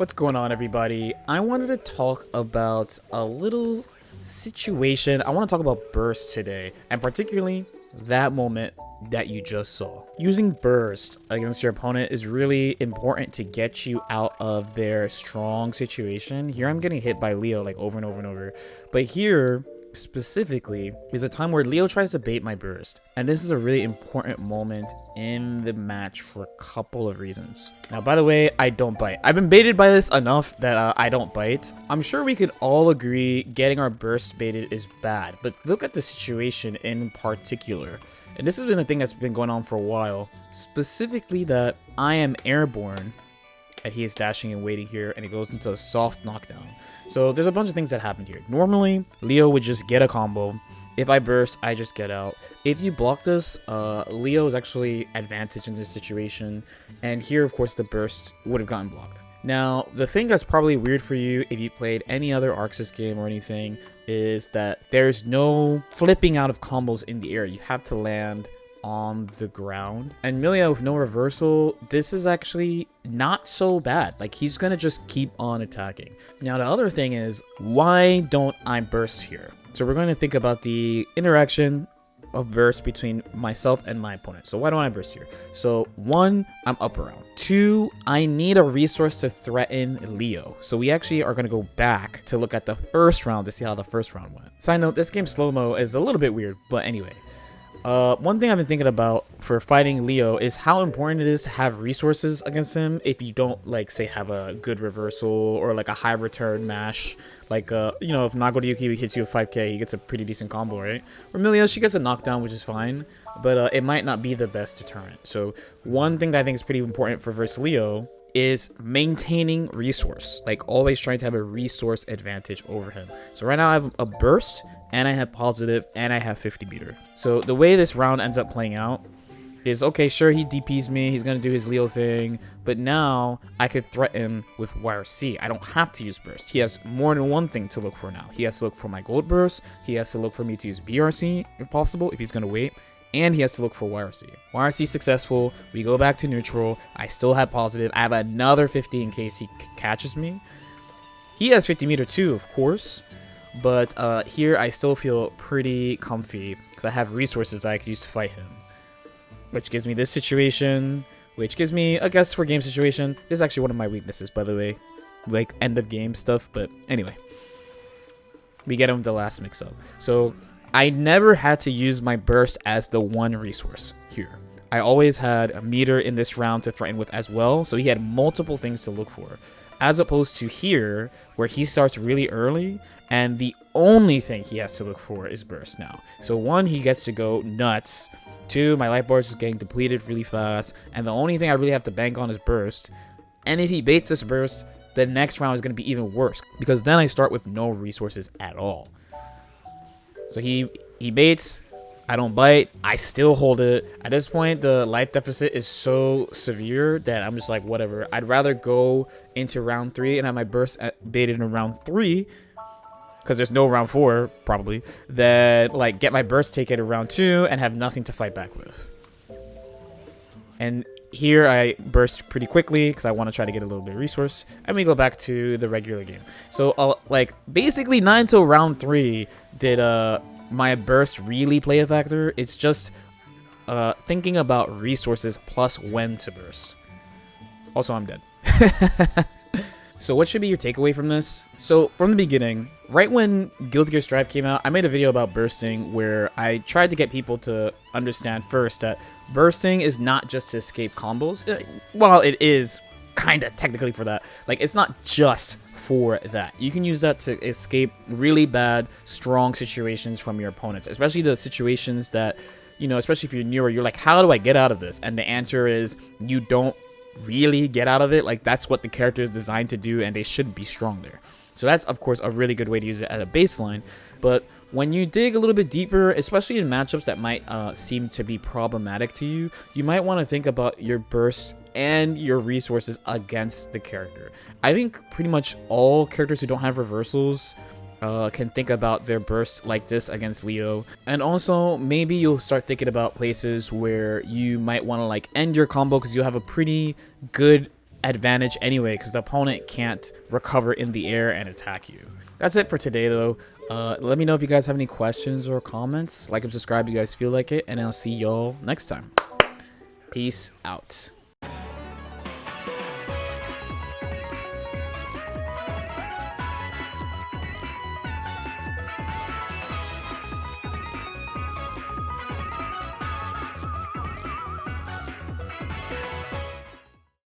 What's going on, everybody? I wanted to talk about a little situation. I want to talk about burst today, and particularly that moment that you just saw. Using burst against your opponent is really important to get you out of their strong situation. Here I'm getting hit by Leo like over and over and over, but here specifically is a time where Leo tries to bait my burst, and this is a really important moment in the match for a couple of reasons. Now, by the way, I don't bite. I've been baited by this enough that I don't bite. I'm sure we could all agree getting our burst baited is bad, but look at the situation in particular. And this has been a thing that's been going on for a while, specifically that I am airborne and he is dashing and waiting here, and it goes into a soft knockdown. So there's a bunch of things that happened here. Normally, Leo would just get a combo. If I burst, I just get out. If you block this, Leo is actually advantage in this situation, and here, of course, the burst would have gotten blocked. Now, the thing that's probably weird for you if you played any other Arxis game or anything is that there's no flipping out of combos in the air. You have to land on the ground, and Milia with no reversal, this is actually not so bad. Like, he's gonna just keep on attacking. Now, the other thing is, why don't I burst here? So we're going to think about the interaction of burst between myself and my opponent. So why don't I burst here? So 1, I'm up around. 2, I need a resource to threaten Leo. So we actually are going to go back to look at the first round to see how the first round went. Side note, this game slow-mo is a little bit weird, but anyway. One thing I've been thinking about for fighting Leo is how important it is to have resources against him if you don't, like, say, have a good reversal or, like, a high return mash. Like, you know, if Nago Ryuki hits you with 5k, he gets a pretty decent combo, right? Or Milia, she gets a knockdown, which is fine, but it might not be the best deterrent. So one thing that I think is pretty important for versus Leo is maintaining resource, like always trying to have a resource advantage over him. So right now I have a burst, and I have positive, and I have 50 meter. So the way this round ends up playing out is, okay, sure, he DPs me, he's gonna do his Leo thing, but now I could threaten with YRC. I don't have to use burst. He has more than one thing to look for now. He has to look for my gold burst, he has to look for me to use BRC if possible, if he's gonna wait, and he has to look for YRC. YRC successful, we go back to neutral, I still have positive, I have another 50 in case he catches me. He has 50 meter too, of course, but here I still feel pretty comfy because I have resources that I could use to fight him. Which gives me this situation, which gives me a guess for game situation. This is actually one of my weaknesses, by the way, like end of game stuff, but anyway. We get him the last mix up. So I never had to use my burst as the one resource here. I always had a meter in this round to threaten with as well, so he had multiple things to look for. As opposed to here, where he starts really early, and the only thing he has to look for is burst now. So 1, he gets to go nuts. 2, my life bar is just getting depleted really fast, and the only thing I really have to bank on is burst. And if he baits this burst, the next round is going to be even worse, because then I start with no resources at all. So he baits, I don't bite, I still hold it. At this point, the life deficit is so severe that I'm just like, whatever. I'd rather go into round 3 and have my burst baited in round 3, because there's no round 4, probably, than, like, get my burst taken in round 2 and have nothing to fight back with. And here I burst pretty quickly because I want to try to get a little bit of resource, and we go back to the regular game. So like basically not until round 3 did my burst really play a factor. It's just thinking about resources plus when to burst. Also, I'm dead. So what should be your takeaway from this? So from the beginning, right when Guilty Gear Strive came out, I made a video about bursting where I tried to get people to understand first that bursting is not just to escape combos. Well, it is kind of technically for that. Like, it's not just for that. You can use that to escape really bad, strong situations from your opponents, especially the situations that, you know, especially if you're newer, you're like, how do I get out of this? And the answer is you don't really get out of it. Like, that's what the character is designed to do, and they should be strong there. So that's, of course, a really good way to use it at a baseline. But when you dig a little bit deeper, especially in matchups that might seem to be problematic to you, you might want to think about your burst and your resources against the character. I think pretty much all characters who don't have reversals can think about their bursts like this against Leo. And also, maybe you'll start thinking about places where you might want to like end your combo because you have a pretty good advantage anyway, because the opponent can't recover in the air and attack you. That's it for today, though. Let me know if you guys have any questions or comments. Like and subscribe if you guys feel like it, and I'll see y'all next time. Peace out.